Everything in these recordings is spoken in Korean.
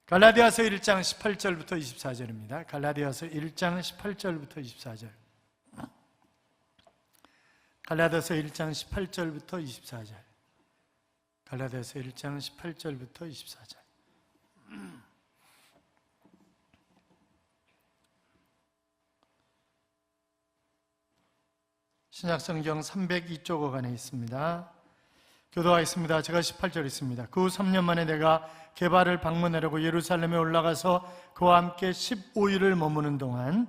갈라디아서 1장 18절부터 24절입니다. 갈라디아서 1장 18절부터 24절. 갈라디아서 1장 18절부터 24절. 갈라디아서 1장 18절부터 24절. 신약성경 302쪽 안에 있습니다. 교도하겠습니다. 제가 18절 있습니다. 그 후 3년 만에 내가 게바를 방문하려고 예루살렘에 올라가서 그와 함께 15일을 머무는 동안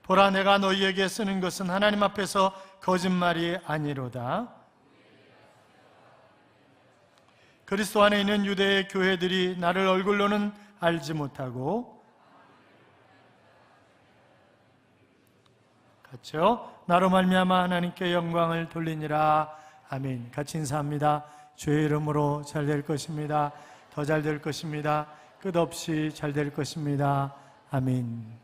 보라, 내가 너희에게 쓰는 것은 하나님 앞에서 거짓말이 아니로다. 그리스도 안에 있는 유대의 교회들이 나를 얼굴로는 알지 못하고 같이요, 나로 말미암아 하나님께 영광을 돌리니라. 아멘. 같이 인사합니다. 주의 이름으로 잘 될 것입니다. 더 잘 될 것입니다. 끝없이 잘 될 것입니다. 아멘.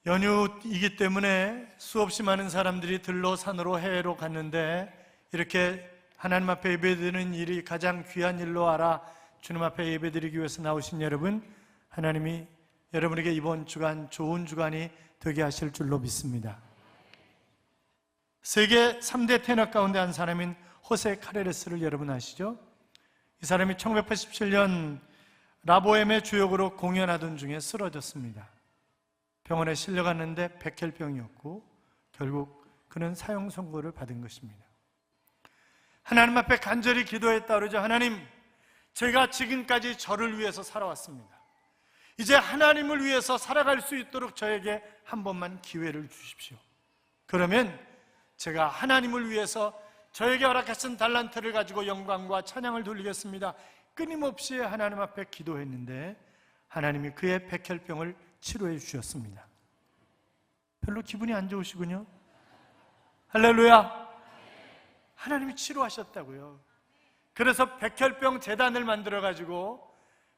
연휴이기 때문에 수없이 많은 사람들이 들로 산으로 해외로 갔는데, 이렇게 하나님 앞에 예배드리는 일이 가장 귀한 일로 알아 주님 앞에 예배드리기 위해서 나오신 여러분, 하나님이 여러분에게 이번 주간 좋은 주간이 되게 하실 줄로 믿습니다. 세계 3대 테너 가운데 한 사람인 호세 카레레스를 여러분 아시죠? 이 사람이 1987년 라보엠의 주역으로 공연하던 중에 쓰러졌습니다. 병원에 실려갔는데 백혈병이었고 결국 그는 사형 선고를 받은 것입니다. 하나님 앞에 간절히 기도했다 그러죠. 하나님, 제가 지금까지 저를 위해서 살아왔습니다. 이제 하나님을 위해서 살아갈 수 있도록 저에게 한 번만 기회를 주십시오. 그러면 제가 하나님을 위해서 저에게 허락하신 달란트를 가지고 영광과 찬양을 돌리겠습니다. 끊임없이 하나님 앞에 기도했는데 하나님이 그의 백혈병을 치료해 주셨습니다. 별로 기분이 안 좋으시군요. 할렐루야. 하나님이 치료하셨다고요. 그래서 백혈병 재단을 만들어 가지고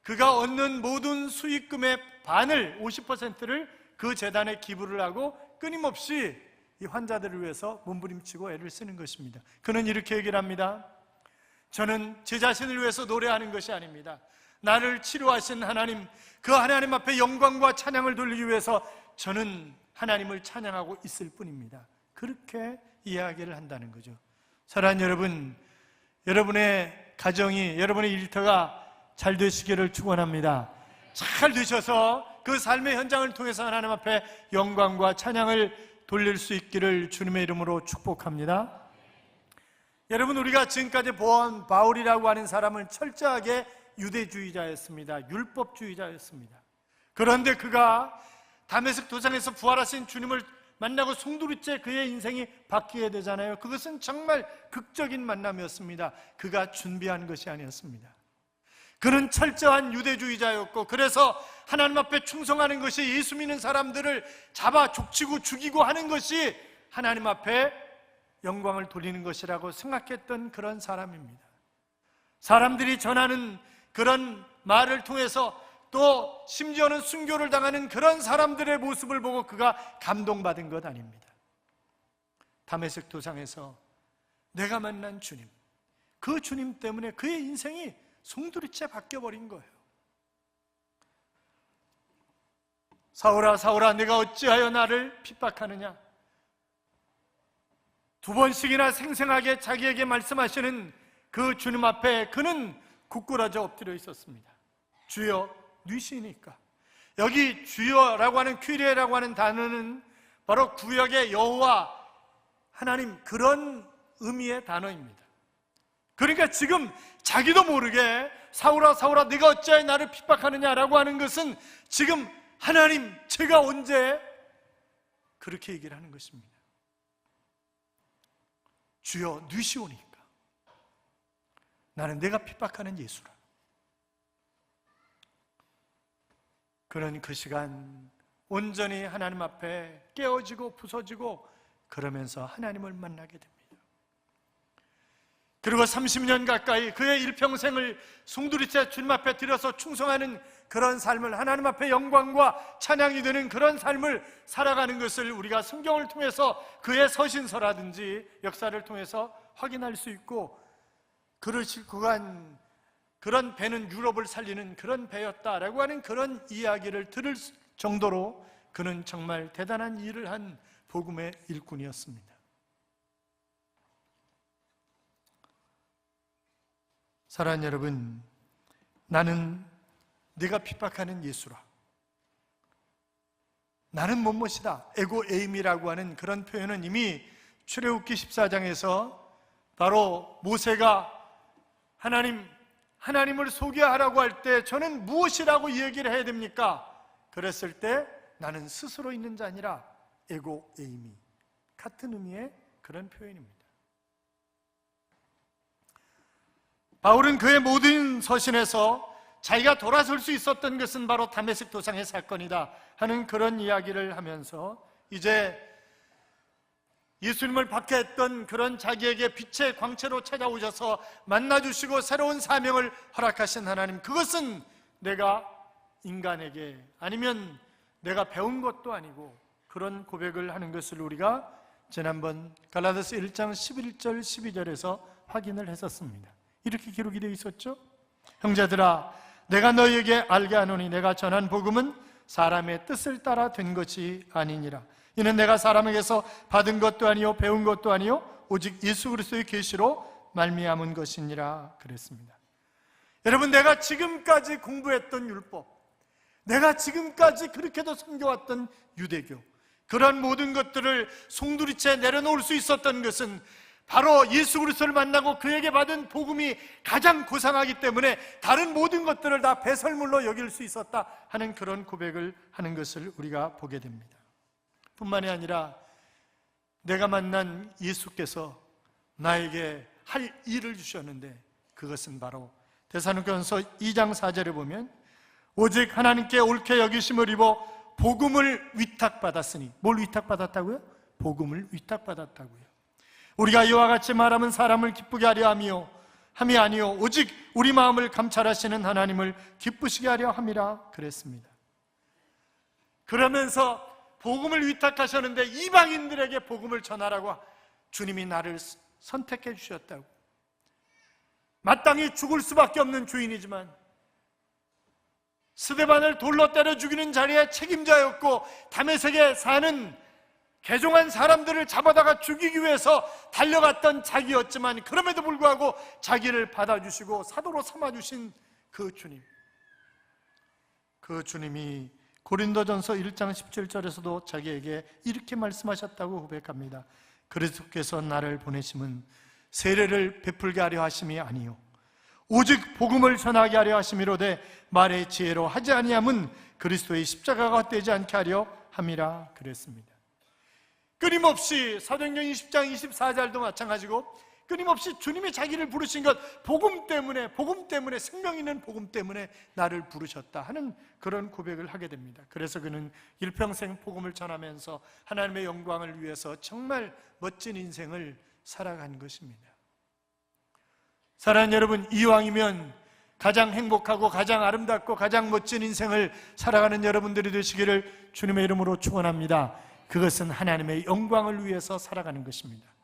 그가 얻는 모든 수익금의 반을, 50%를 그 재단에 기부를 하고 끊임없이 이 환자들을 위해서 몸부림치고 애를 쓰는 것입니다. 그는 이렇게 얘기를 합니다. 저는 제 자신을 위해서 노래하는 것이 아닙니다. 나를 치료하신 하나님, 그 하나님 앞에 영광과 찬양을 돌리기 위해서 저는 하나님을 찬양하고 있을 뿐입니다. 그렇게 이야기를 한다는 거죠. 사랑하는 여러분, 여러분의 가정이, 여러분의 일터가 잘 되시기를 축원합니다. 잘 되셔서 그 삶의 현장을 통해서 하나님 앞에 영광과 찬양을 돌릴 수 있기를 주님의 이름으로 축복합니다. 여러분, 우리가 지금까지 본 바울이라고 하는 사람은 철저하게 유대주의자였습니다. 율법주의자였습니다. 그런데 그가 다메섹 도상에서 부활하신 주님을 만나고 송두리째 그의 인생이 바뀌게 되잖아요. 그것은 정말 극적인 만남이었습니다. 그가 준비한 것이 아니었습니다. 그는 철저한 유대주의자였고, 그래서 하나님 앞에 충성하는 것이, 예수 믿는 사람들을 잡아 족치고 죽이고 하는 것이 하나님 앞에 영광을 돌리는 것이라고 생각했던 그런 사람입니다. 사람들이 전하는 그런 말을 통해서 또 심지어는 순교를 당하는 그런 사람들의 모습을 보고 그가 감동받은 것 아닙니다. 다메섹 도상에서 내가 만난 주님, 그 주님 때문에 그의 인생이 송두리째 바뀌어버린 거예요. 사울아, 사울아, 내가 어찌하여 나를 핍박하느냐? 두 번씩이나 생생하게 자기에게 말씀하시는 그 주님 앞에 그는 굳건하게 엎드려 있었습니다. 주여, 뉘시니까. 여기 주여라고 하는 퀴리에라고 하는 단어는 바로 구약의 여호와 하나님, 그런 의미의 단어입니다. 그러니까 지금 자기도 모르게 사울아, 사울아, 네가 어찌하여 나를 핍박하느냐라고 하는 것은 지금 하나님, 제가 언제 그렇게 얘기를 하는 것입니다. 주여, 뉘시오니까. 나는 내가 핍박하는 예수라. 그는 그 시간 온전히 하나님 앞에 깨어지고 부서지고 그러면서 하나님을 만나게 됩니다. 그리고 30년 가까이 그의 일평생을 송두리째 주님 앞에 들여서 충성하는 그런 삶을, 하나님 앞에 영광과 찬양이 되는 그런 삶을 살아가는 것을 우리가 성경을 통해서 그의 서신서라든지 역사를 통해서 확인할 수 있고, 그를 싣고 간 그런 배는 유럽을 살리는 그런 배였다라고 하는 그런 이야기를 들을 정도로 그는 정말 대단한 일을 한 복음의 일꾼이었습니다. 사랑하는 여러분, 나는 네가 핍박하는 예수라. 나는 못못이다. 에고 에임이라고 하는 그런 표현은 이미 출애굽기 14장에서 바로 모세가 하나님을 소개하라고 할 때 저는 무엇이라고 얘기를 해야 됩니까? 그랬을 때 나는 스스로 있는 자 아니라 에고 에임이 같은 의미의 그런 표현입니다. 바울은 그의 모든 서신에서 자기가 돌아설 수 있었던 것은 바로 다메섹 도상의 사건이다 하는 그런 이야기를 하면서 이제 예수님을 받게 했던 그런 자기에게 빛의 광채로 찾아오셔서 만나주시고 새로운 사명을 허락하신 하나님, 그것은 내가 인간에게 아니면 내가 배운 것도 아니고 그런 고백을 하는 것을 우리가 지난번 갈라디아서 1장 11절 12절에서 확인을 했었습니다. 이렇게 기록이 되어 있었죠. 형제들아, 내가 너희에게 알게 하노니 내가 전한 복음은 사람의 뜻을 따라 된 것이 아니니라. 이는 내가 사람에게서 받은 것도 아니요 배운 것도 아니요 오직 예수 그리스도의 계시로 말미암은 것이니라 그랬습니다. 여러분, 내가 지금까지 공부했던 율법, 내가 지금까지 그렇게도 섬겨왔던 유대교, 그런 모든 것들을 송두리째 내려놓을 수 있었던 것은 바로 예수 그리스도를 만나고 그에게 받은 복음이 가장 고상하기 때문에 다른 모든 것들을 다 배설물로 여길 수 있었다 하는 그런 고백을 하는 것을 우리가 보게 됩니다. 뿐만이 아니라 내가 만난 예수께서 나에게 할 일을 주셨는데 그것은 바로 데살로니가전서 2장 4절에 보면 오직 하나님께 옳게 여기심을 입어 복음을 위탁받았으니, 뭘 위탁받았다고요? 복음을 위탁받았다고요. 우리가 이와 같이 말하면 사람을 기쁘게 하려 함이 아니요 오직 우리 마음을 감찰하시는 하나님을 기쁘시게 하려 함이라 그랬습니다. 그러면서 복음을 위탁하셨는데 이방인들에게 복음을 전하라고 주님이 나를 선택해 주셨다고. 마땅히 죽을 수밖에 없는 죄인이지만 스데반을 돌로 때려 죽이는 자리에 책임자였고 다메섹에 사는 개종한 사람들을 잡아다가 죽이기 위해서 달려갔던 자기였지만 그럼에도 불구하고 자기를 받아주시고 사도로 삼아주신 그 주님, 그 주님이 고린도전서 1장 17절에서도 자기에게 이렇게 말씀하셨다고 고백합니다. 그리스도께서 나를 보내심은 세례를 베풀게 하려 하심이 아니요 오직 복음을 전하게 하려 하심이로되 말의 지혜로 하지 아니함은 그리스도의 십자가가 헛되지 않게 하려 함이라 그랬습니다. 끊임없이 사도행전 20장 24절도 마찬가지고 끊임없이 주님이 자기를 부르신 것, 복음 때문에 생명 있는 복음 때문에 나를 부르셨다 하는 그런 고백을 하게 됩니다. 그래서 그는 일평생 복음을 전하면서 하나님의 영광을 위해서 정말 멋진 인생을 살아간 것입니다. 사랑하는 여러분, 이왕이면 가장 행복하고 가장 아름답고 가장 멋진 인생을 살아가는 여러분들이 되시기를 주님의 이름으로 축원합니다. 그것은 하나님의 영광을 위해서 살아가는 것입니다.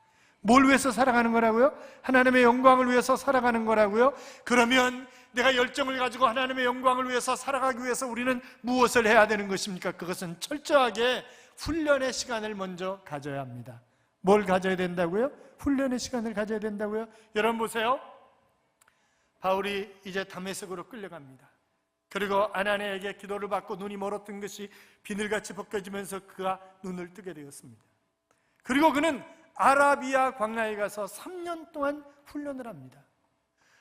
뭘 위해서 살아가는 거라고요? 하나님의 영광을 위해서 살아가는 거라고요? 그러면 내가 열정을 가지고 하나님의 영광을 위해서 살아가기 위해서 우리는 무엇을 해야 되는 것입니까? 그것은 철저하게 훈련의 시간을 먼저 가져야 합니다. 뭘 가져야 된다고요? 훈련의 시간을 가져야 된다고요? 여러분 보세요. 바울이 이제 다메섹으로 끌려갑니다. 그리고 아나니아에게 기도를 받고 눈이 멀었던 것이 비늘같이 벗겨지면서 그가 눈을 뜨게 되었습니다. 그리고 그는 아라비아 광야에 가서 3년 동안 훈련을 합니다.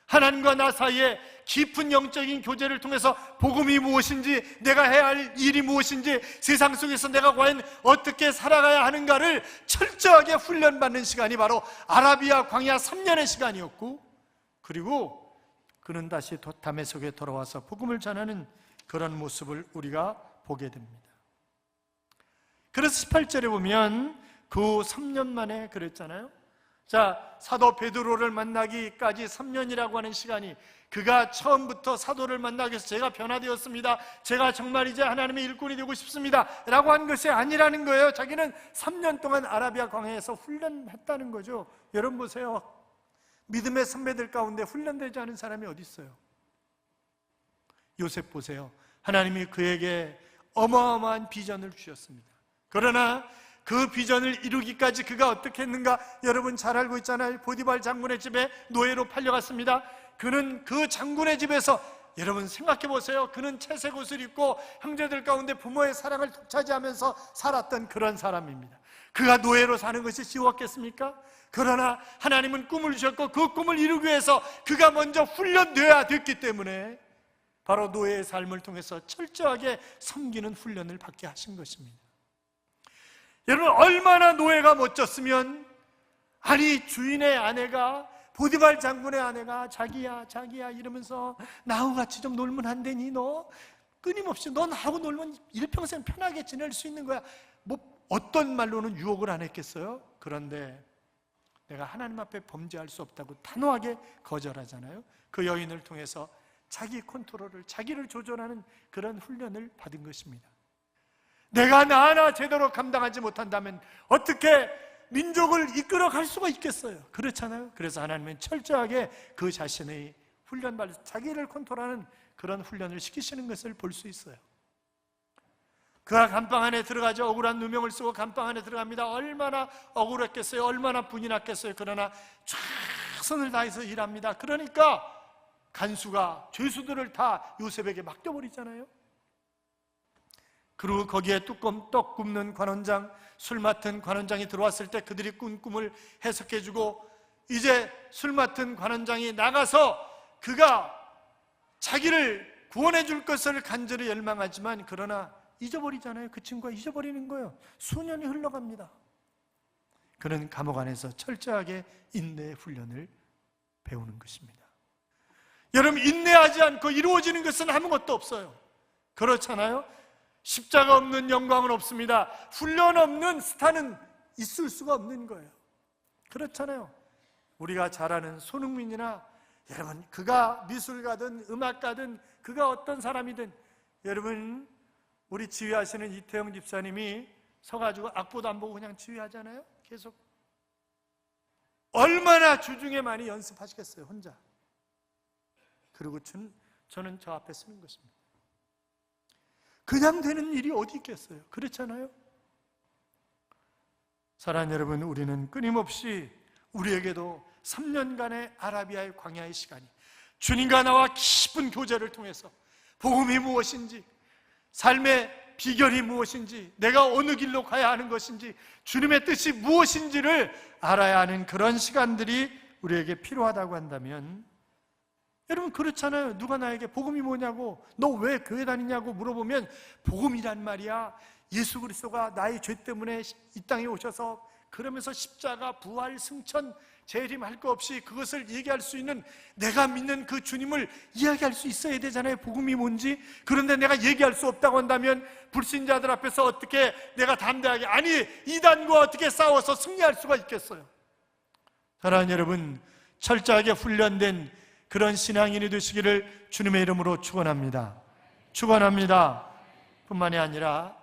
하나님과 나 사이에 깊은 영적인 교제를 통해서 복음이 무엇인지, 내가 해야 할 일이 무엇인지, 세상 속에서 내가 과연 어떻게 살아가야 하는가를 철저하게 훈련받는 시간이 바로 아라비아 광야 3년의 시간이었고, 그리고 그는 다시 다메섹에 돌아와서 복음을 전하는 그런 모습을 우리가 보게 됩니다. 그래서 18절에 보면 그 3년 만에 그랬잖아요. 자, 사도 베드로를 만나기까지 3년이라고 하는 시간이, 그가 처음부터 사도를 만나기 위해서 제가 변화되었습니다, 제가 정말 이제 하나님의 일꾼이 되고 싶습니다 라고 한 것이 아니라는 거예요. 자기는 3년 동안 아라비아 광야에서 훈련했다는 거죠. 여러분 보세요. 믿음의 선배들 가운데 훈련되지 않은 사람이 어디 있어요? 요셉 보세요. 하나님이 그에게 어마어마한 비전을 주셨습니다. 그러나 그 비전을 이루기까지 그가 어떻게 했는가 여러분 잘 알고 있잖아요. 보디발 장군의 집에 노예로 팔려갔습니다. 그는 그 장군의 집에서, 여러분 생각해 보세요. 그는 채색 옷을 입고 형제들 가운데 부모의 사랑을 독차지하면서 살았던 그런 사람입니다. 그가 노예로 사는 것이 쉬웠겠습니까? 그러나 하나님은 꿈을 주셨고 그 꿈을 이루기 위해서 그가 먼저 훈련되어야 됐기 때문에 바로 노예의 삶을 통해서 철저하게 섬기는 훈련을 받게 하신 것입니다. 여러분, 얼마나 노예가 멋졌으면, 아니 주인의 아내가, 보디발 장군의 아내가 자기야 이러면서 나하고 같이 좀 놀면 안 되니? 너 끊임없이 너 나하고 놀면 일평생 편하게 지낼 수 있는 거야. 뭐 어떤 말로는 유혹을 안 했겠어요? 그런데 내가 하나님 앞에 범죄할 수 없다고 단호하게 거절하잖아요. 그 여인을 통해서 자기 컨트롤을, 자기를 조절하는 그런 훈련을 받은 것입니다. 내가 나 하나 제대로 감당하지 못한다면 어떻게 민족을 이끌어 갈 수가 있겠어요? 그렇잖아요. 그래서 하나님은 철저하게 그 자신의 훈련받아서 자기를 컨트롤하는 그런 훈련을 시키시는 것을 볼 수 있어요. 그가 감방 안에 들어가죠. 억울한 누명을 쓰고 감방 안에 들어갑니다. 얼마나 억울했겠어요? 얼마나 분이 났겠어요? 그러나 최선을 다해서 일합니다. 그러니까 간수가 죄수들을 다 요셉에게 맡겨버리잖아요. 그리고 거기에 떡 굽는 관원장, 술 맡은 관원장이 들어왔을 때 그들이 꾼 꿈을 해석해주고, 이제 술 맡은 관원장이 나가서 그가 자기를 구원해 줄 것을 간절히 열망하지만 그러나 잊어버리잖아요. 그 친구가 잊어버리는 거예요. 수년이 흘러갑니다. 그는 감옥 안에서 철저하게 인내의 훈련을 배우는 것입니다. 여러분, 인내하지 않고 이루어지는 것은 아무것도 없어요. 그렇잖아요. 십자가 없는 영광은 없습니다. 훈련 없는 스타는 있을 수가 없는 거예요. 그렇잖아요. 우리가 잘 아는 손흥민이나, 여러분 그가 미술가든 음악가든 그가 어떤 사람이든, 여러분 우리 지휘하시는 이태영 집사님이 서가지고 악보도 안 보고 그냥 지휘하잖아요. 계속 얼마나 주중에 많이 연습하시겠어요, 혼자. 그리고 저는 저 앞에 쓰는 것입니다. 그냥 되는 일이 어디 있겠어요? 그렇잖아요. 사랑하는 여러분, 우리는 끊임없이 우리에게도 3년간의 아라비아의 광야의 시간이, 주님과 나와 깊은 교제를 통해서 복음이 무엇인지, 삶의 비결이 무엇인지, 내가 어느 길로 가야 하는 것인지, 주님의 뜻이 무엇인지를 알아야 하는 그런 시간들이 우리에게 필요하다고 한다면, 여러분 그렇잖아요. 누가 나에게 복음이 뭐냐고, 너 왜 교회 다니냐고 물어보면, 복음이란 말이야, 예수 그리스도가 나의 죄 때문에 이 땅에 오셔서 그러면서 십자가, 부활, 승천, 재림할 거 없이 그것을 얘기할 수 있는, 내가 믿는 그 주님을 이야기할 수 있어야 되잖아요. 복음이 뭔지. 그런데 내가 얘기할 수 없다고 한다면 불신자들 앞에서 어떻게 내가 담대하게, 아니 이단과 어떻게 싸워서 승리할 수가 있겠어요? 사랑하는 여러분, 철저하게 훈련된 그런 신앙인이 되시기를 주님의 이름으로 축원합니다. 축원합니다. 뿐만이 아니라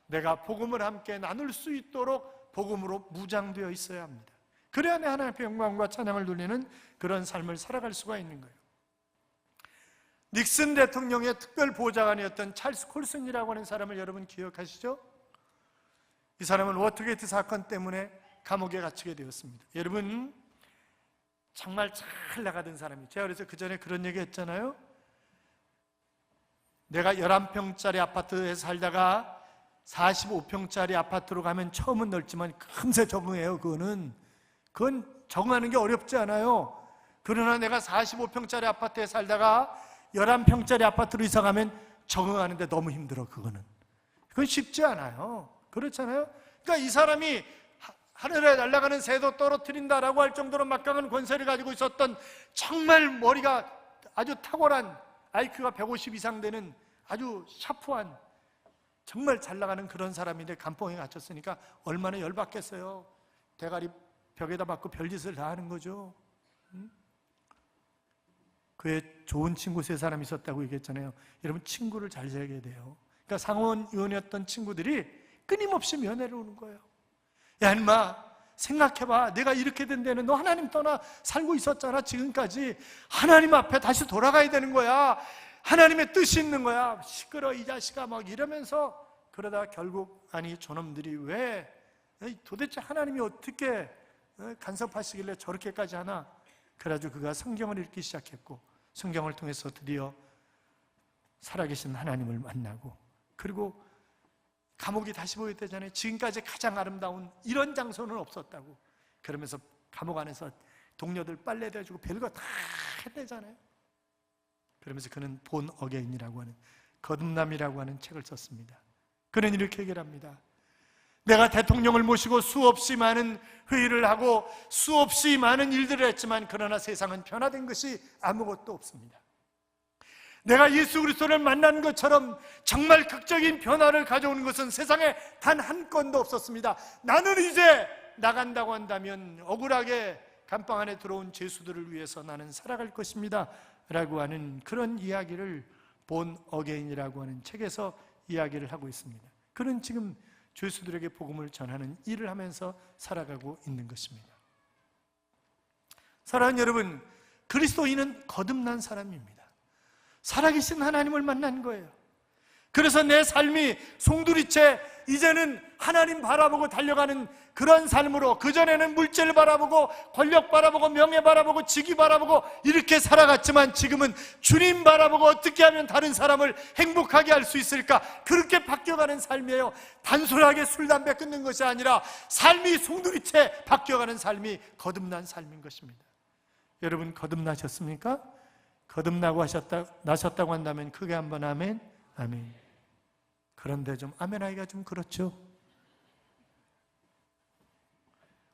내가 복음을 함께 나눌 수 있도록 복음으로 무장되어 있어야 합니다. 그래야 내 하나님의 영광과 찬양을 돌리는 그런 삶을 살아갈 수가 있는 거예요. 닉슨 대통령의 특별 보좌관이었던 찰스 콜슨이라고 하는 사람을 여러분 기억하시죠? 이 사람은 워터게이트 사건 때문에 감옥에 갇히게 되었습니다. 여러분 정말 잘 나가던 사람이, 제가 그래서 그 전에 그런 얘기 했잖아요. 내가 11평짜리 아파트에 살다가 45평짜리 아파트로 가면 처음은 넓지만 금세 적응해요. 그건 적응하는 게 어렵지 않아요. 그러나 내가 45평짜리 아파트에 살다가 11평짜리 아파트로 이사 가면 적응하는데 너무 힘들어. 그건 쉽지 않아요. 그렇잖아요. 그러니까 이 사람이 하늘에 날아가는 새도 떨어뜨린다라고 할 정도로 막강한 권세를 가지고 있었던, 정말 머리가 아주 탁월한, IQ가 150 이상 되는 아주 샤프한, 정말 잘 나가는 그런 사람인데 감봉에 갇혔으니까 얼마나 열받겠어요. 대가리 벽에다 박고 별짓을 다 하는 거죠. 그의 좋은 친구 3사람이 있었다고 얘기했잖아요. 여러분 친구를 잘 지내야 돼요. 그러니까 상원 의원이었던 친구들이 끊임없이 면회를 오는 거예요. 야 인마, 생각해봐. 내가 이렇게 된 데는 너 하나님 떠나 살고 있었잖아. 지금까지 하나님 앞에 다시 돌아가야 되는 거야. 하나님의 뜻이 있는 거야. 시끄러 이 자식아 막 이러면서, 그러다 결국 아니 저놈들이 왜 도대체 하나님이 어떻게 간섭하시길래 저렇게까지 하나. 그래가지고 그가 성경을 읽기 시작했고, 성경을 통해서 드디어 살아계신 하나님을 만나고, 그리고 감옥이 다시 보였대잖아요. 지금까지 가장 아름다운 이런 장소는 없었다고. 그러면서 감옥 안에서 동료들 빨래 대주고 별거 다 했대잖아요. 그러면서 그는 본 어게인이라고 하는, 거듭남이라고 하는 책을 썼습니다. 그는 이렇게 얘기합니다. 내가 대통령을 모시고 수없이 많은 회의를 하고 수없이 많은 일들을 했지만, 그러나 세상은 변화된 것이 아무것도 없습니다. 내가 예수 그리스도를 만난 것처럼 정말 극적인 변화를 가져오는 것은 세상에 단 한 건도 없었습니다. 나는 이제 나간다고 한다면 억울하게 감방 안에 들어온 죄수들을 위해서 나는 살아갈 것입니다 라고 하는 그런 이야기를 본 어게인이라고 하는 책에서 이야기를 하고 있습니다. 그는 지금 죄수들에게 복음을 전하는 일을 하면서 살아가고 있는 것입니다. 사랑하는 여러분, 그리스도인은 거듭난 사람입니다. 살아계신 하나님을 만난 거예요. 그래서 내 삶이 송두리째 이제는 하나님 바라보고 달려가는 그런 삶으로, 그전에는 물질 바라보고 권력 바라보고 명예 바라보고 직위 바라보고 이렇게 살아갔지만, 지금은 주님 바라보고 어떻게 하면 다른 사람을 행복하게 할 수 있을까, 그렇게 바뀌어가는 삶이에요. 단순하게 술, 담배 끊는 것이 아니라 삶이 송두리째 바뀌어가는 삶이 거듭난 삶인 것입니다. 여러분 거듭나셨습니까? 거듭나고 나셨다고 한다면 크게 한번 아멘. 아멘. 그런데 좀 아멘하기가 좀 그렇죠.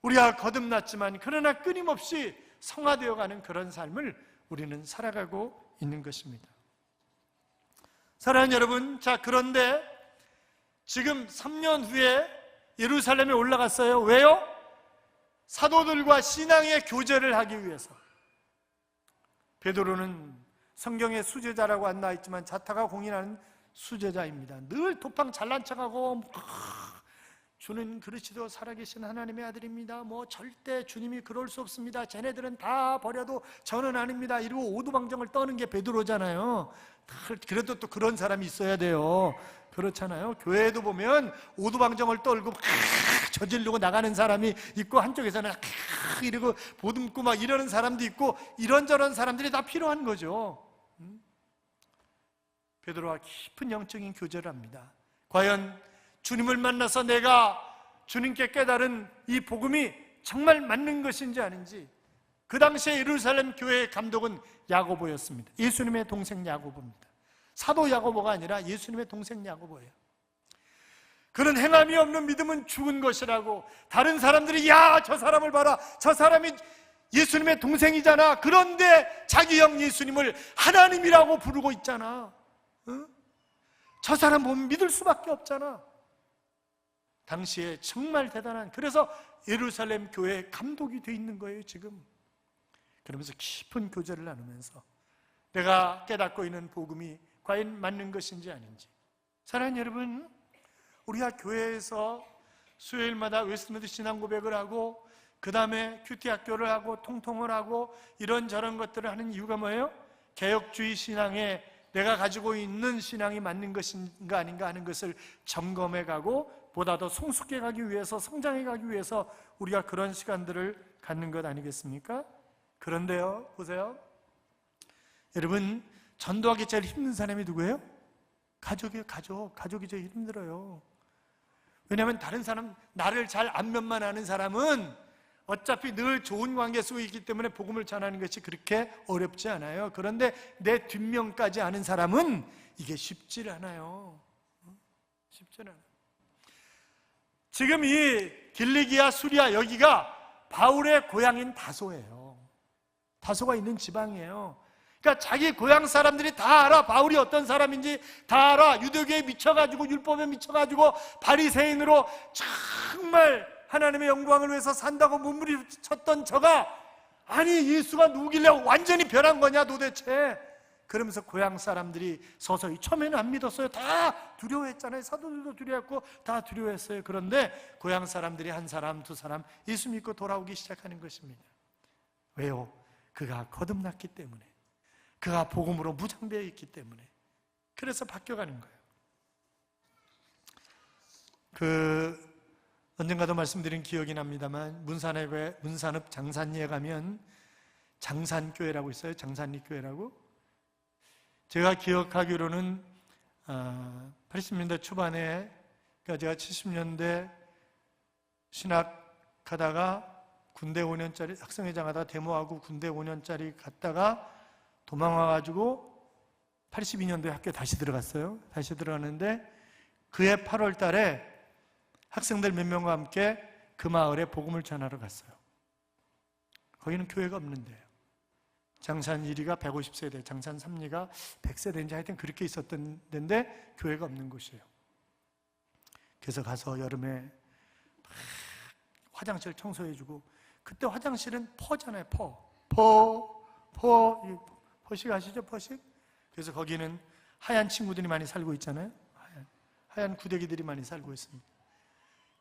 우리가 거듭났지만 그러나 끊임없이 성화되어가는 그런 삶을 우리는 살아가고 있는 것입니다. 사랑하는 여러분, 자 그런데 지금 3년 후에 예루살렘에 올라갔어요. 왜요? 사도들과 신앙의 교제를 하기 위해서. 베드로는 성경의 수제자라고 안 나와 있지만 자타가 공인하는 수제자입니다. 늘 도팡 잘난 척하고 주는 그리스도 살아계신 하나님의 아들입니다. 절대 주님이 그럴 수 없습니다. 쟤네들은 다 버려도 저는 아닙니다. 이러고 오두방정을 떠는 게 베드로잖아요. 그래도 또 그런 사람이 있어야 돼요. 그렇잖아요. 교회에도 보면 오두방정을 떨고 저지르고 나가는 사람이 있고, 한쪽에서는 이러고 보듬고 막 이러는 사람도 있고, 이런저런 사람들이 다 필요한 거죠. 베드로와 깊은 영적인 교제를 합니다. 과연 주님을 만나서 내가 주님께 깨달은 이 복음이 정말 맞는 것인지 아닌지. 그 당시에 예루살렘 교회의 감독은 야고보였습니다. 예수님의 동생 야고보입니다. 사도 야고보가 아니라 예수님의 동생 야고보예요. 그는 행함이 없는 믿음은 죽은 것이라고, 다른 사람들이 야 저 사람을 봐라, 저 사람이 예수님의 동생이잖아. 그런데 자기 형 예수님을 하나님이라고 부르고 있잖아. 응? 저 사람 보면 믿을 수밖에 없잖아. 당시에 정말 대단한, 그래서 예루살렘 교회의 감독이 돼 있는 거예요 지금. 그러면서 깊은 교제를 나누면서 내가 깨닫고 있는 복음이 과연 맞는 것인지 아닌지. 사랑하는 여러분, 우리가 교회에서 수요일마다 웨스트민스터 신앙 고백을 하고, 그 다음에 큐티 학교를 하고 통통을 하고 이런저런 것들을 하는 이유가 뭐예요? 개혁주의 신앙에 내가 가지고 있는 신앙이 맞는 것인가 아닌가 하는 것을 점검해 가고, 보다 더 성숙해 가기 위해서, 성장해 가기 위해서 우리가 그런 시간들을 갖는 것 아니겠습니까? 그런데요, 보세요. 여러분, 전도하기 제일 힘든 사람이 누구예요? 가족이에요. 가족이 제일 힘들어요. 왜냐하면 다른 사람, 나를 잘 안면만 아는 사람은 어차피 늘 좋은 관계 속에 있기 때문에 복음을 전하는 것이 그렇게 어렵지 않아요. 그런데 내 뒷면까지 아는 사람은 이게 쉽지 않아요. 쉽지 않아요. 지금 이 길리기아, 수리아 여기가 바울의 고향인 다소예요. 다소가 있는 지방이에요. 그러니까 자기 고향 사람들이 다 알아. 바울이 어떤 사람인지 다 알아. 유대교에 미쳐가지고, 율법에 미쳐가지고 바리새인으로 정말 하나님의 영광을 위해서 산다고 몸부림쳤던 저가, 아니 예수가 누구길래 완전히 변한 거냐 도대체. 그러면서 고향 사람들이 서서히, 처음에는 안 믿었어요. 다 두려워했잖아요. 사도들도 두려워했고 다 두려워했어요. 그런데 고향 사람들이 한 사람, 두 사람 예수 믿고 돌아오기 시작하는 것입니다. 왜요? 그가 거듭났기 때문에, 그가 복음으로 무장되어 있기 때문에. 그래서 바뀌어가는 거예요. 언젠가도 말씀드린 기억이 납니다만, 문산읍 장산리에 가면 장산교회라고 있어요. 장산리교회라고. 제가 기억하기로는 80년대 초반에, 그러니까 제가 70년대 신학하다가 군대 5년짜리 학생회장 하다가 데모하고 군대 5년짜리 갔다가 도망와가지고 82년도에 학교에 다시 들어갔어요. 다시 들어갔는데 그해 8월 달에 학생들 몇 명과 함께 그 마을에 복음을 전하러 갔어요. 거기는 교회가 없는데요. 장산 1리가 150세대, 장산 3리가 100세대인지 하여튼 그렇게 있었던 데인데 교회가 없는 곳이에요. 그래서 가서 여름에 화장실 청소해주고, 그때 화장실은 퍼잖아요. 퍼식 아시죠? 퍼식? 그래서 거기는 하얀 친구들이 많이 살고 있잖아요. 하얀 구데기들이 많이 살고 있습니다.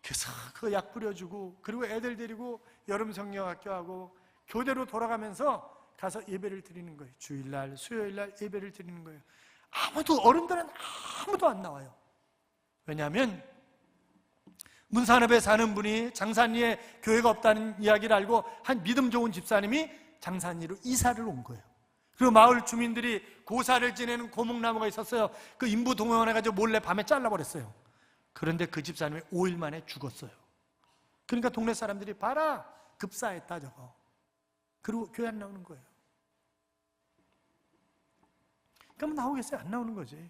그래서 그 약 뿌려주고, 그리고 애들 데리고 여름 성경학교 하고 교대로 돌아가면서 가서 예배를 드리는 거예요. 주일날, 수요일날 예배를 드리는 거예요. 어른들은 아무도 안 나와요. 왜냐하면 문산읍에 사는 분이 장산리에 교회가 없다는 이야기를 알고 한 믿음 좋은 집사님이 장산리로 이사를 온 거예요. 그리고 마을 주민들이 고사를 지내는 고목나무가 있었어요. 그 인부 동원해가지고 몰래 밤에 잘라버렸어요. 그런데 그 집사님이 5일 만에 죽었어요. 그러니까 동네 사람들이 봐라, 급사했다 저거. 그리고 교회 안 나오는 거예요. 그럼 나오겠어요? 안 나오는 거지.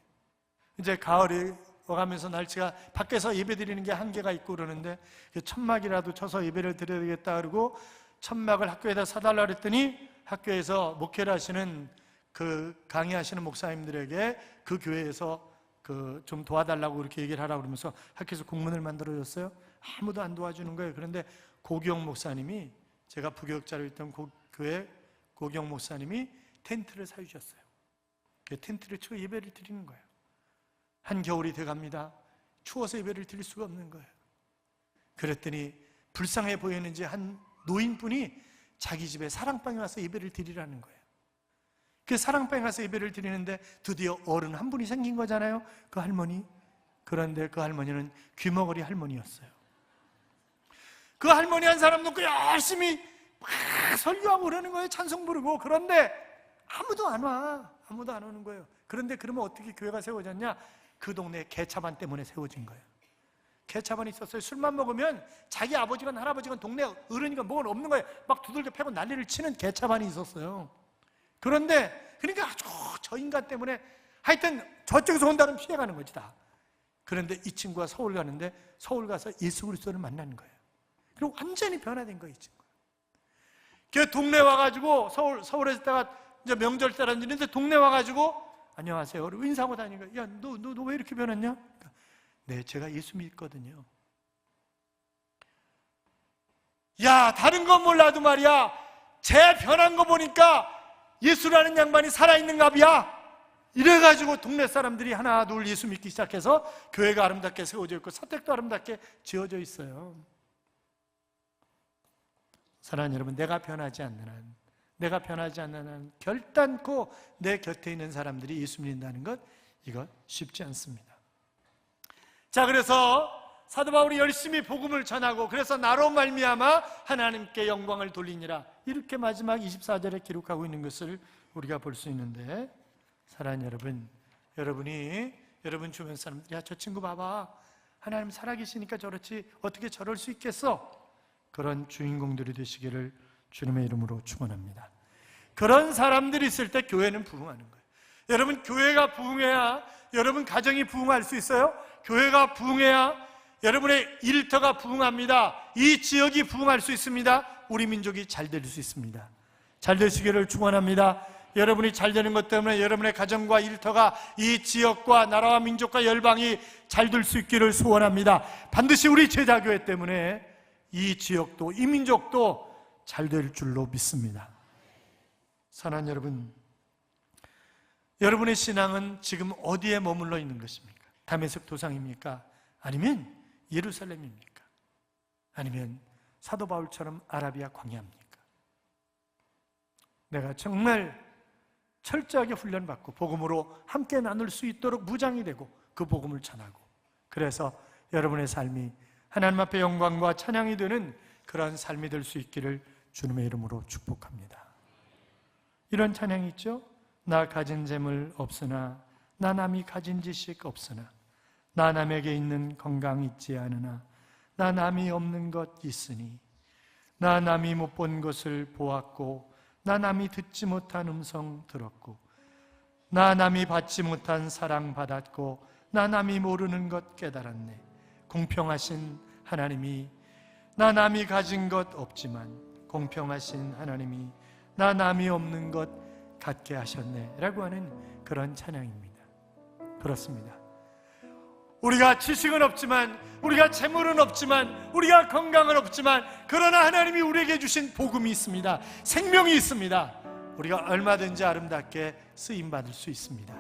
이제 가을이 와가면서 날씨가, 밖에서 예배 드리는 게 한계가 있고 그러는데 천막이라도 쳐서 예배를 드려야 되겠다 그러고 천막을 학교에다 사달라 그랬더니 학교에서 목회를 하시는 그 강의하시는 목사님들에게 그 교회에서 좀 도와달라고 그렇게 얘기를 하라고 그러면서 학교에서 공문을 만들어줬어요. 아무도 안 도와주는 거예요. 그런데 고경 목사님이, 제가 부교육자로 있던 교회 고경 목사님이 텐트를 사주셨어요. 그 텐트를 치고 예배를 드리는 거예요. 한겨울이 돼갑니다. 추워서 예배를 드릴 수가 없는 거예요. 그랬더니 불쌍해 보이는지 한 노인분이 자기 집에 사랑방에 와서 예배를 드리라는 거예요. 그 사랑방에 가서 예배를 드리는데 드디어 어른 한 분이 생긴 거잖아요. 그 할머니. 그런데 그 할머니는 귀머거리 할머니였어요. 그 할머니 한 사람 놓고 열심히 막 설교하고 그러는 거예요. 찬송 부르고. 그런데 아무도 안 와. 아무도 안 오는 거예요. 그런데 그러면 어떻게 교회가 세워졌냐? 그 동네에 개차반 때문에 세워진 거예요. 개차반이 있었어요. 술만 먹으면 자기 아버지건 할아버지건 동네 어른이건 뭐건 없는 거예요. 막 두들겨 패고 난리를 치는 개차반이 있었어요. 그런데 그러니까 아주 저 인간 때문에 하여튼 저쪽에서 온다는 피해가는 거지 다. 그런데 이 친구가 서울 가는데 서울 가서 예수 그리스도를 만나는 거예요. 그리고 완전히 변화된 거예요, 이 친구. 그 동네 와가지고 서울에 있다가 이제 명절 때 다니는데 동네 와가지고 안녕하세요. 그리고 인사하고 다니는 거예요. 야, 너 왜 이렇게 변했냐? 그러니까, 네, 제가 예수 믿거든요. 야, 다른 건 몰라도 말이야, 쟤 변한 거 보니까 예수라는 양반이 살아있는 갑이야. 이래가지고 동네 사람들이 하나 둘 예수 믿기 시작해서 교회가 아름답게 세워져 있고 사택도 아름답게 지어져 있어요. 사랑하는 여러분, 내가 변하지 않는 한 결단코 내 곁에 있는 사람들이 예수 믿는다는 것, 이거 쉽지 않습니다. 자, 그래서 사도 바울이 열심히 복음을 전하고 그래서 나로 말미암아 하나님께 영광을 돌리니라, 이렇게 마지막 24절에 기록하고 있는 것을 우리가 볼 수 있는데, 사랑하는 여러분, 여러분 주변 사람들이 야, 저 친구 봐봐, 하나님 살아계시니까 저렇지 어떻게 저럴 수 있겠어? 그런 주인공들이 되시기를 주님의 이름으로 축원합니다. 그런 사람들이 있을 때 교회는 부흥하는 거예요. 여러분, 교회가 부흥해야 여러분 가정이 부흥할 수 있어요. 교회가 부흥해야 여러분의 일터가 부흥합니다. 이 지역이 부흥할 수 있습니다. 우리 민족이 잘 될 수 있습니다. 잘 되시기를 축원합니다. 여러분이 잘 되는 것 때문에 여러분의 가정과 일터가 이 지역과 나라와 민족과 열방이 잘 될 수 있기를 소원합니다. 반드시 우리 제자교회 때문에 이 지역도 이 민족도 잘 될 줄로 믿습니다. 사랑하는 여러분, 여러분의 신앙은 지금 어디에 머물러 있는 것입니까? 다메섹 도상입니까? 아니면 예루살렘입니까? 아니면 사도 바울처럼 아라비아 광야입니까? 내가 정말 철저하게 훈련받고 복음으로 함께 나눌 수 있도록 무장이 되고 그 복음을 전하고, 그래서 여러분의 삶이 하나님 앞에 영광과 찬양이 되는 그런 삶이 될 수 있기를 주님의 이름으로 축복합니다. 이런 찬양이 있죠? 나 가진 재물 없으나, 나 남이 가진 지식 없으나, 나 남에게 있는 건강 있지 않으나, 나 남이 없는 것 있으니, 나 남이 못 본 것을 보았고, 나 남이 듣지 못한 음성 들었고, 나 남이 받지 못한 사랑 받았고, 나 남이 모르는 것 깨달았네. 공평하신 하나님이 나 남이 가진 것 없지만 공평하신 하나님이 나 남이 없는 것 갖게 하셨네 라고 하는 그런 찬양입니다. 그렇습니다. 우리가 지식은 없지만, 우리가 재물은 없지만, 우리가 건강은 없지만, 그러나 하나님이 우리에게 주신 복음이 있습니다. 생명이 있습니다. 우리가 얼마든지 아름답게 쓰임받을 수 있습니다.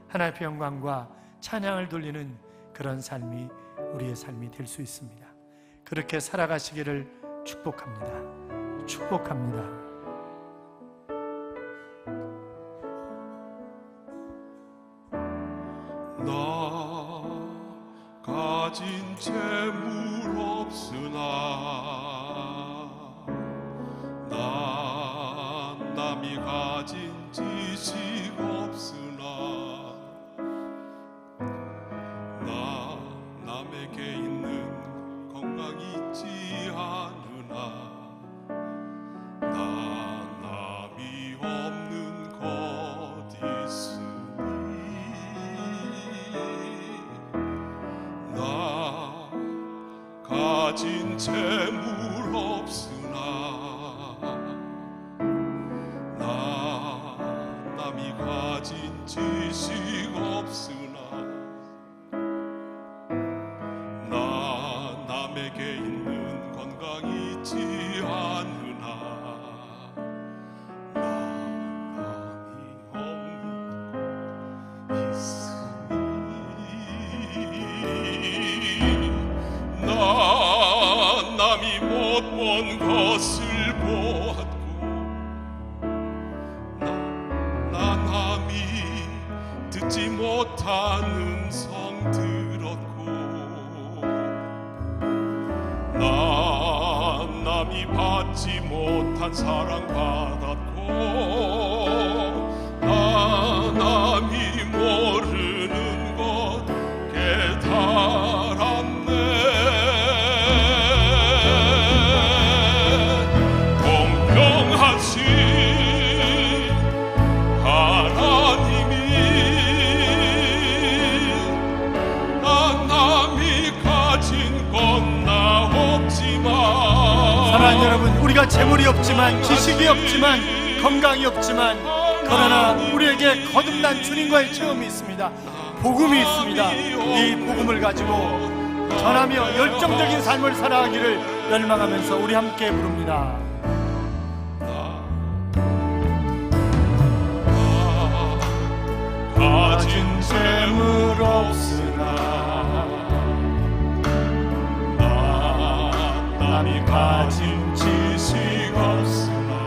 하나님의 영광과 찬양을 돌리는 그런 삶이 우리의 삶이 될 수 있습니다. 그렇게 살아가시기를 축복합니다. 축복합니다. 나 가진 재물 없으나, 나 남이 가진 지식 없으나, 나 남에게 있는 건강 있지 않으나, 나 남이 없는 것 있으니, 나 가진 재물 없으나, 나 남이 가진 지식 없으나, 나 남에게 있는 건강 있지 않으나, 나 남이 없는 것 있으니, 나 남이 못 본 것을 보았고, 나 남이 듣지 못한 음성 들었고, 나 남이 받지 못한 사랑 받았고, 나 남이 모르는 것 깨달았네. 공평하신 하나님이 나 남이 가진 건 나 없지만, 사랑하는 여러분, 우리가 재물이 없지만, 지식이 없지만, 건강이 없지만, 그러나 우리에게 거듭난 주님과의 체험이 있습니다. 복음이 있습니다. 이 복음을 가지고 전하며 열정적인 삶을 살아가기를 열망하면서 우리 함께 부릅니다. 가진 재물 없으나, 나 남이 가진 지식 없으나,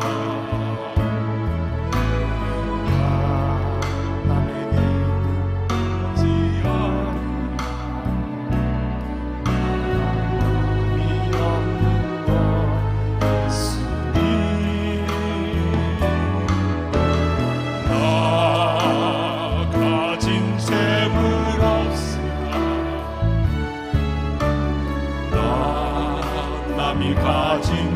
나 남에게 있지 않으나, 남이 없는 것 있으니, 나 가진 재물 없으나, 나 남이 가진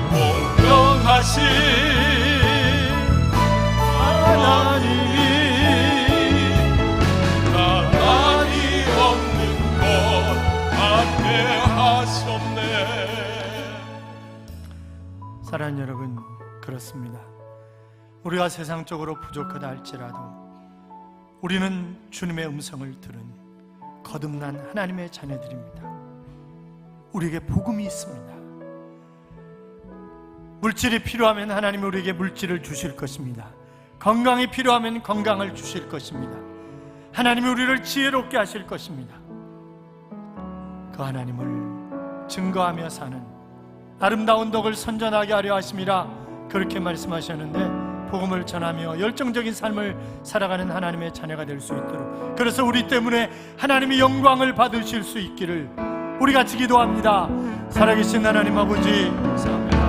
공평하신 하나님이 나란히 없는 것 앞에 하셨네. 사랑하는 여러분, 그렇습니다. 우리가 세상적으로 부족하다 할지라도 우리는 주님의 음성을 들은 거듭난 하나님의 자녀들입니다. 우리에게 복음이 있습니다. 물질이 필요하면 하나님이 우리에게 물질을 주실 것입니다. 건강이 필요하면 건강을 주실 것입니다. 하나님이 우리를 지혜롭게 하실 것입니다. 그 하나님을 증거하며 사는 아름다운 덕을 선전하게 하려 하심이라 그렇게 말씀하셨는데, 복음을 전하며 열정적인 삶을 살아가는 하나님의 자녀가 될 수 있도록, 그래서 우리 때문에 하나님이 영광을 받으실 수 있기를 우리 같이 기도합니다. 살아계신 하나님 아버지, 감사합니다.